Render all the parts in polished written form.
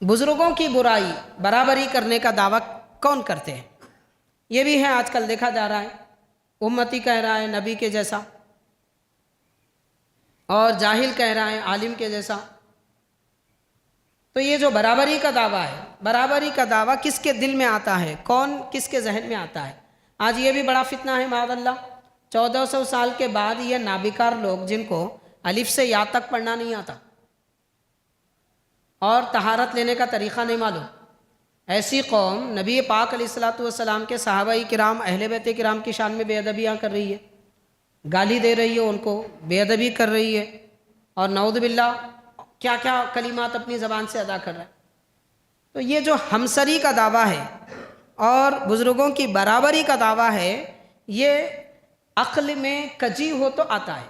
बुज़ुर्गों की बुराई बराबरी करने का दावा कौन करते हैं? ये भी है आजकल देखा जा रहा है। उम्मती कह रहा है नबी के जैसा, और जाहिल कह रहा है आलिम के जैसा। तो ये जो बराबरी का दावा है, बराबरी का दावा किसके दिल में आता है, कौन किसके जहन में आता है? आज ये भी बड़ा फितना है माअल्लाह। 1400 साल के बाद ये नाबिकार लोग जिनको अलिफ से या तक पढ़ना नहीं आता और तहारत लेने का तरीक़ा नहीं मालूम, ऐसी कौम नबी पाक अलैहिस्सलातु वस्सलाम के सहाबाई किराम अहले बैत किराम की शान में बेअदबियाँ कर रही है, गाली दे रही है, उनको बेअदबी कर रही है, और नऊज़ बिल्लाह क्या क्या कलिमात अपनी ज़बान से अदा कर रहा है। तो ये जो हमसरी का दावा है और बुज़ुर्गों की बराबरी का दावा है, ये अक्ल में कजी हो तो आता है।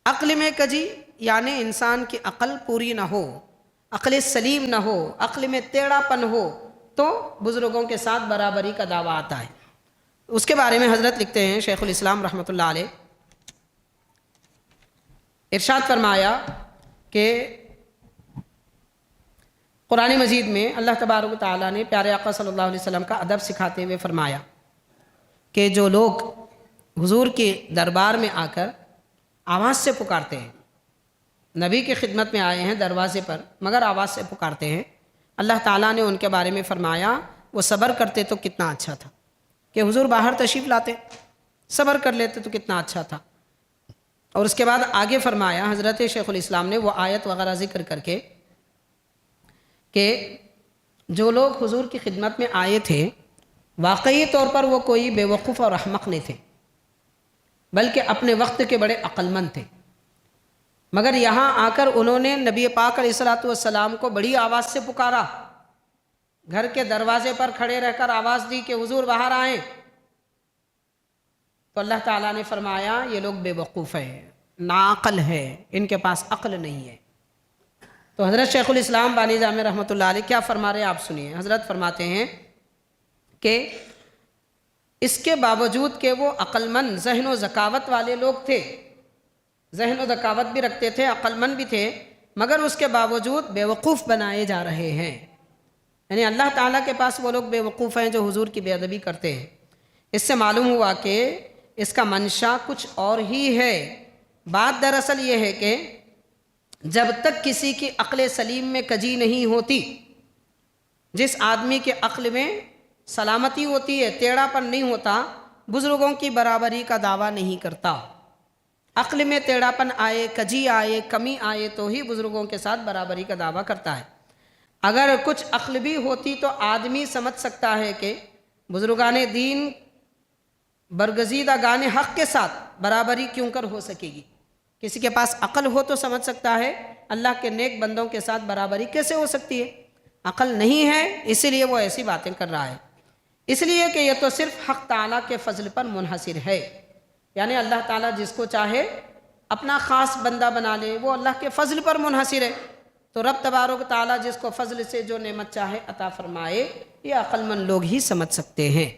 अक्ल में कजी यानी इंसान की अक्ल पूरी ना हो, अक्ल सलीम ना हो, अक्ल में टेढ़ापन हो, तो बुज़ुर्गों के साथ बराबरी का दावा आता है। उसके बारे में हज़रत लिखते हैं शेखुल इस्लाम रहमतुल्लाह अलैह, इरशाद फरमाया कि कुरान मजीद में अल्लाह तबारक व तआला ने प्यारे आका सल्लल्लाहु अलैहि वसल्लम का अदब सिखाते हुए फरमाया कि जो लोग हुजूर के दरबार में आकर आवाज़ से पुकारते हैं, नबी की खिदमत में आए हैं दरवाज़े पर मगर आवाज़ से पुकारते हैं, अल्लाह ताला ने उनके बारे में फरमाया वो सब्र करते तो कितना अच्छा था। कि हुजूर बाहर तशरीफ़ लाते, सब्र कर लेते तो कितना अच्छा था। और उसके बाद आगे फरमाया हज़रत शेखुल इस्लाम ने वो आयत वगैरह ज़िक्र करके कि जो लोग हुजूर की खिदमत में आए थे वाकई तौर पर वो कोई बेवकूफ़ और अहमक नहीं थे, बल्कि अपने वक्त के बड़े अक्लमंद थे। मगर यहाँ आकर उन्होंने नबी पाक अलैहिस्सलातु वस्सलाम को बड़ी आवाज़ से पुकारा, घर के दरवाजे पर खड़े रहकर आवाज़ दी कि हुजूर बाहर आएँ। तो अल्लाह ताला ने फरमाया ये लोग बेवकूफ़ हैं, नाअक्ल है, इनके पास अक्ल नहीं है। तो हज़रत शेखुल इस्लाम बानी जामे रहमतुल्लाह अलैह क्या फरमा रहे हैं आप सुनिए। हज़रत फरमाते हैं कि इसके बावजूद कि वो अक्लमंद जहन व ज़कावत वाले लोग थे, जहन व ज़कावत भी रखते थे, अक्लमंद भी थे, मगर उसके बावजूद बेवकूफ़ बनाए जा रहे हैं। यानी अल्लाह ताला के पास वो लोग बेवकूफ़ हैं जो हुजूर की बेअदबी करते हैं। इससे मालूम हुआ कि इसका मंशा कुछ और ही है। बात दरअसल ये है कि जब तक किसी की अक्ल सलीम में कजी नहीं होती, जिस आदमी के अक्ल में सलामती होती है, टेढ़ापन नहीं होता, बुज़ुर्गों की बराबरी का दावा नहीं करता। अक्ल में टेढ़ापन आए, कजी आए, कमी आए तो ही बुज़ुर्गों के साथ बराबरी का दावा करता है। अगर कुछ अक्ल भी होती तो आदमी समझ सकता है कि बुज़ुर्गाने दीन बरगज़ीदा गाने हक़ के साथ बराबरी क्यों कर हो सकेगी। किसी के पास अक्ल हो तो समझ सकता है अल्लाह के नेक बंदों के साथ बराबरी कैसे हो सकती है। अक्ल नहीं है इसीलिए वो ऐसी बातें कर रहा है, इसलिए कि यह तो सिर्फ हक़ ताला के फ़ज़ल पर मुनहसिर है। यानी अल्लाह ताला जिसको चाहे अपना ख़ास बंदा बना ले, वो अल्लाह के फ़ज़ल पर मुनहसिर है। तो रब तबारक ताला जिसको फ़ज़ल से जो नेमत चाहे अता फ़रमाए, ये अक्लमंद लोग ही समझ सकते हैं।